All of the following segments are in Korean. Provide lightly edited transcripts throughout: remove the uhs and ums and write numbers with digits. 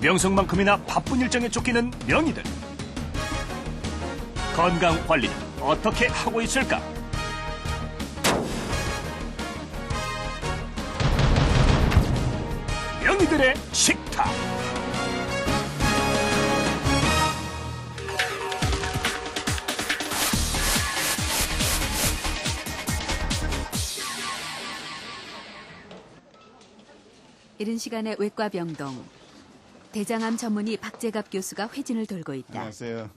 명성만큼이나 바쁜 일정에 쫓기는 명의들. 건강 관리는 어떻게 하고 있을까? 명의들의 식탁. 이른 시간에 외과 병동. 대장암 전문의 박재갑 교수가 회진을 돌고 있다. 안녕하세요.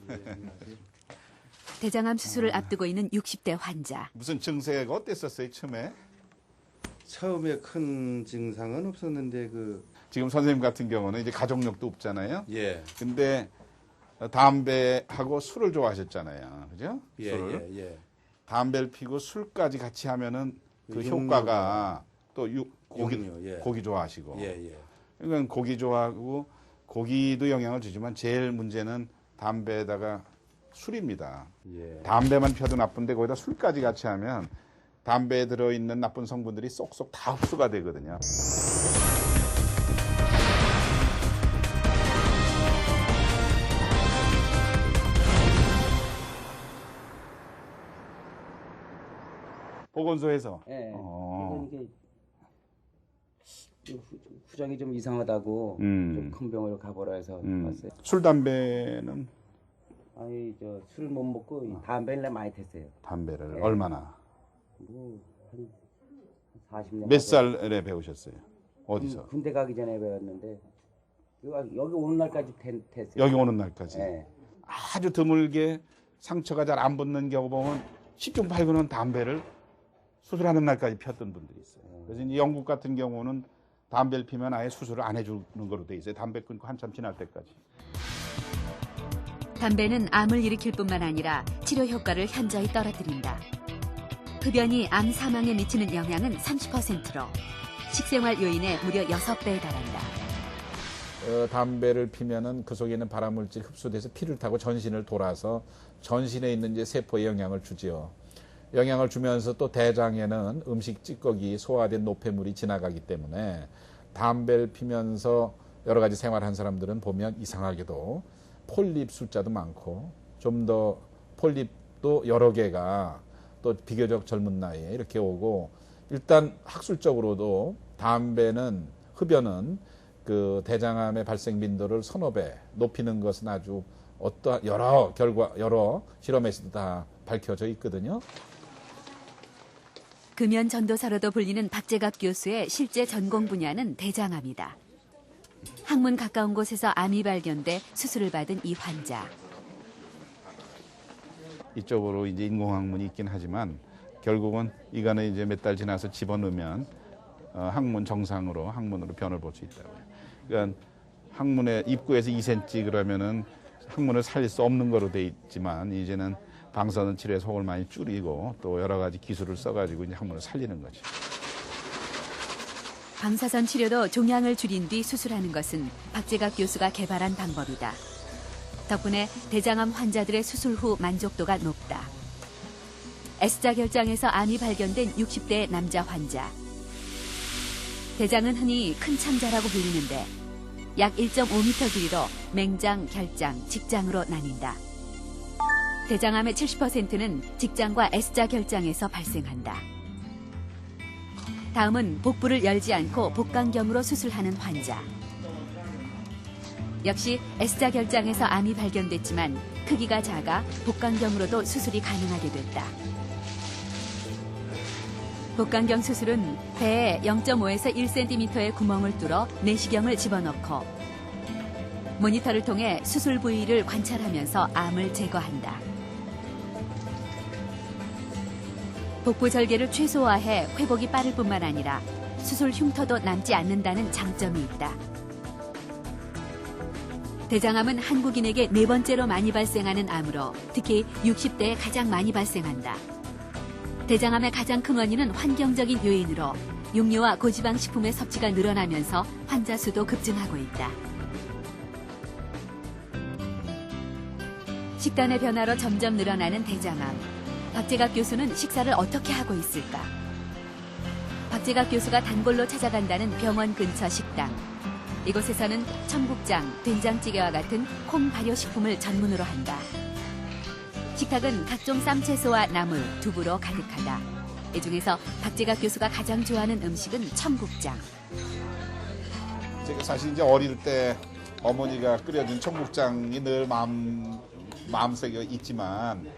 대장암 수술을 앞두고 있는 60대 환자. 무슨 증세가 어땠었어요, 처음에? 처음에 큰 증상은 없었는데 지금 선생님 같은 경우는 이제 가족력도 없잖아요. 예. 근데 담배하고 술을 좋아하셨잖아요. 그죠? 예, 술을. 예, 예. 담배를 피고 술까지 같이 하면은 그 육류가. 효과가 또 육류, 예. 고기 좋아하시고. 예, 예. 그러니까 고기 좋아하고 고기도 영향을 주지만 제일 문제는 담배에다가 술입니다. 예. 담배만 펴도 나쁜데 거기다 술까지 같이 하면 담배에 들어있는 나쁜 성분들이 쏙쏙 다 흡수가 되거든요. 보건소에서. 예. 어. 이게 후정이 좀 이상하다고 좀 큰 병원을 가보라 해서 왔어요. 술 담배는 아니 술 못 먹고 이 담배를 많이 탔어요. 담배를 네. 얼마나? 뭐한 40년. 몇 살에 배우셨어요? 어디서? 군대 가기 전에 배웠는데 여기 오는 날까지 탔어요. 여기 오는 날까지. 예. 아주 드물게 상처가 잘 안 붙는 경우 보면 10중 8구는 담배를 수술하는 날까지 폈던 분들이 있어요. 그래서 이제 영국 같은 경우는 담배를 피면 아예 수술을 안 해주는 거로 돼 있어요. 담배 끊고 한참 지날 때까지. 담배는 암을 일으킬 뿐만 아니라 치료 효과를 현저히 떨어뜨린다. 흡연이 암 사망에 미치는 영향은 30%로 식생활 요인의 무려 6배에 달한다. 담배를 피면은 그 속에 있는 발암물질 흡수돼서 피를 타고 전신을 돌아서 전신에 있는 이제 세포에 영향을 주지요. 영향을 주면서 또 대장에는 음식 찌꺼기, 소화된 노폐물이 지나가기 때문에 담배를 피면서 여러 가지 생활한 사람들은 보면 이상하게도 폴립 숫자도 많고 좀 더 폴립도 여러 개가 또 비교적 젊은 나이에 이렇게 오고 일단 학술적으로도 담배는 흡연은 그 대장암의 발생 빈도를 서너 배 높이는 것은 아주 어떠한 여러 실험에서도 다 밝혀져 있거든요. 금연 전도사로도 불리는 박재갑 교수의 실제 전공 분야는 대장암이다. 항문 가까운 곳에서 암이 발견돼 수술을 받은 이 환자. 이쪽으로 이제 인공항문이 있긴 하지만 결국은 이간에 이제 몇 달 지나서 집어넣으면 항문 정상으로 항문으로 변을 볼 수 있다고요. 그러니까 항문의 입구에서 2cm 그러면은 항문을 살릴 수 없는 거로 돼 있지만 이제는 방사선 치료에 속을 많이 줄이고 또 여러 가지 기술을 써가지고 이제 항문을 살리는 거죠. 방사선 치료도 종양을 줄인 뒤 수술하는 것은 박재갑 교수가 개발한 방법이다. 덕분에 대장암 환자들의 수술 후 만족도가 높다. S자 결장에서 암이 발견된 60대 남자 환자. 대장은 흔히 큰 창자라고 불리는데 약 1.5m 길이로 맹장, 결장, 직장으로 나뉜다. 대장암의 70%는 직장과 S자 결장에서 발생한다. 다음은 복부를 열지 않고 복강경으로 수술하는 환자. 역시 S자 결장에서 암이 발견됐지만 크기가 작아 복강경으로도 수술이 가능하게 됐다. 복강경 수술은 배에 0.5에서 1cm의 구멍을 뚫어 내시경을 집어넣고 모니터를 통해 수술 부위를 관찰하면서 암을 제거한다. 복부 절개를 최소화해 회복이 빠를 뿐만 아니라 수술 흉터도 남지 않는다는 장점이 있다. 대장암은 한국인에게 4번째로 많이 발생하는 암으로 특히 60대에 가장 많이 발생한다. 대장암의 가장 큰 원인은 환경적인 요인으로 육류와 고지방 식품의 섭취가 늘어나면서 환자 수도 급증하고 있다. 식단의 변화로 점점 늘어나는 대장암. 박재갑 교수는 식사를 어떻게 하고 있을까? 박재갑 교수가 단골로 찾아간다는 병원 근처 식당. 이곳에서는 청국장, 된장찌개와 같은 콩 발효식품을 전문으로 한다. 식탁은 각종 쌈채소와 나물, 두부로 가득하다. 이 중에서 박재갑 교수가 가장 좋아하는 음식은 청국장. 제가 사실 이제 어릴 때 어머니가 끓여준 청국장이 늘 마음속에 있지만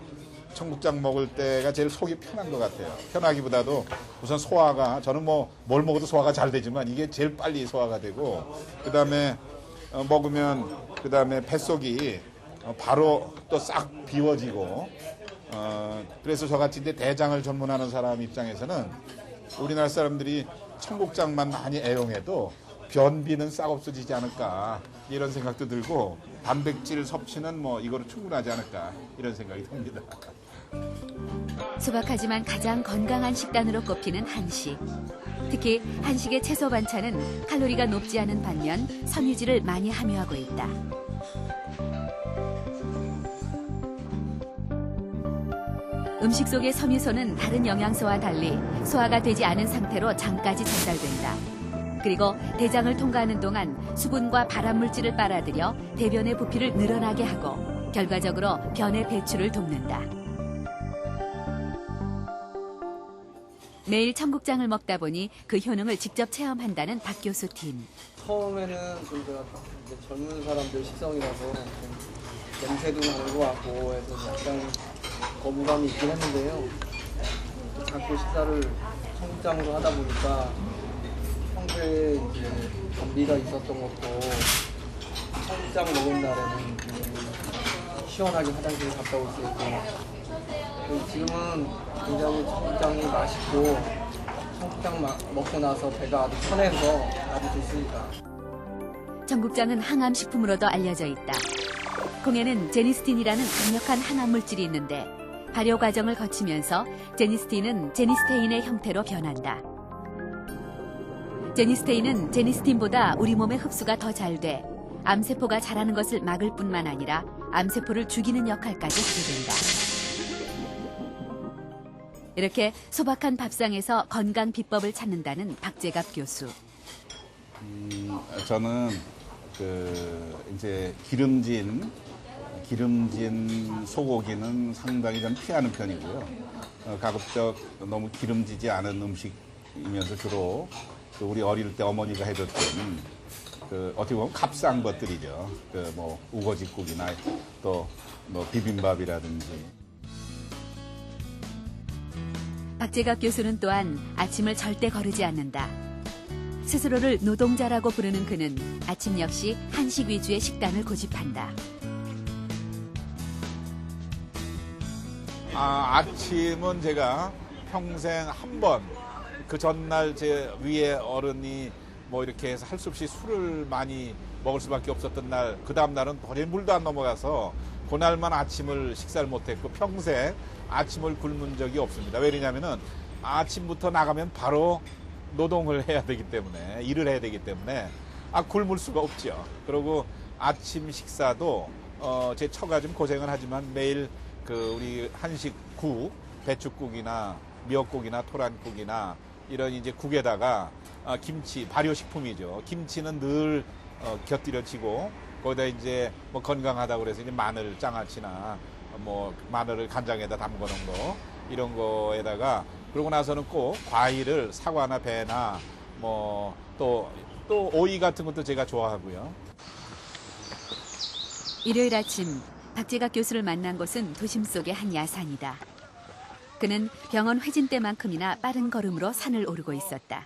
청국장 먹을 때가 제일 속이 편한 것 같아요. 편하기보다도 우선 소화가, 저는 뭐 뭘 먹어도 소화가 잘 되지만 이게 제일 빨리 소화가 되고, 그 다음에 먹으면 그 다음에 뱃속이 바로 또 싹 비워지고, 그래서 저같이 이제 대장을 전문하는 사람 입장에서는 우리나라 사람들이 청국장만 많이 애용해도 변비는 싹 없어지지 않을까 이런 생각도 들고, 단백질 섭취는 뭐 이거로 충분하지 않을까 이런 생각이 듭니다. 소박하지만 가장 건강한 식단으로 꼽히는 한식. 특히 한식의 채소 반찬은 칼로리가 높지 않은 반면 섬유질을 많이 함유하고 있다. 음식 속의 섬유소는 다른 영양소와 달리 소화가 되지 않은 상태로 장까지 전달된다. 그리고 대장을 통과하는 동안 수분과 발암물질을 빨아들여 대변의 부피를 늘어나게 하고 결과적으로 변의 배출을 돕는다. 매일 청국장을 먹다 보니 그 효능을 직접 체험한다는 박 교수 팀. 처음에는 저희가 젊은 사람들 식성이라서 좀 냄새도 나고 하고 해서 약간 거부감이 있긴 했는데요. 자꾸 식사를 청국장으로 하다 보니까 평소에 이제 변비가 있었던 것도 청국장 먹은 날에는 시원하게 화장실을 갔다 올 수 있고, 지금은 굉장히 청국장이 맛있고 청국장 먹고 나서 배가 아주 편해서 아주 좋습니다. 청국장은 항암식품으로도 알려져 있다. 콩에는 제니스틴이라는 강력한 항암물질이 있는데 발효 과정을 거치면서 제니스틴은 제니스테인의 형태로 변한다. 제니스테인은 제니스틴보다 우리 몸의 흡수가 더 잘 돼 암세포가 자라는 것을 막을 뿐만 아니라 암세포를 죽이는 역할까지 하게 된다. 이렇게 소박한 밥상에서 건강 비법을 찾는다는 박재갑 교수. 저는 이제 기름진 소고기는 상당히 좀 피하는 편이고요. 가급적 너무 기름지지 않은 음식이면서 주로 우리 어릴 때 어머니가 해줬던 어떻게 보면 값싼 것들이죠. 뭐 우거지국이나 또 뭐 비빔밥이라든지. 박재갑 교수는 또한 아침을 절대 거르지 않는다. 스스로를 노동자라고 부르는 그는 아침 역시 한식 위주의 식단을 고집한다. 아침은 제가 평생 한 번, 그 전날 제 위에 어른이 뭐 이렇게 해서 할 수 없이 술을 많이 먹을 수밖에 없었던 날, 그 다음 날은 거의 물도 안 넘어가서 그날만 아침을 식사를 못했고 평생 아침을 굶은 적이 없습니다. 왜냐하면은 아침부터 나가면 바로 노동을 해야 되기 때문에, 일을 해야 되기 때문에 굶을 수가 없죠. 그리고 아침 식사도 제 처가 좀 고생을 하지만 매일 우리 한식국, 배추국이나 미역국이나 토란국이나 이런 이제 국에다가 김치, 발효식품이죠. 김치는 늘 곁들여지고 거기다 이제 뭐 건강하다고 그래서 이제 마늘 장아찌나 뭐 마늘을 간장에다 담궈 놓은 거 이런 거에다가, 그러고 나서는 꼭 과일을 사과나 배나 뭐 또 오이 같은 것도 제가 좋아하고요. 일요일 아침 박재갑 교수를 만난 곳은 도심 속의 한 야산이다. 그는 병원 회진 때만큼이나 빠른 걸음으로 산을 오르고 있었다.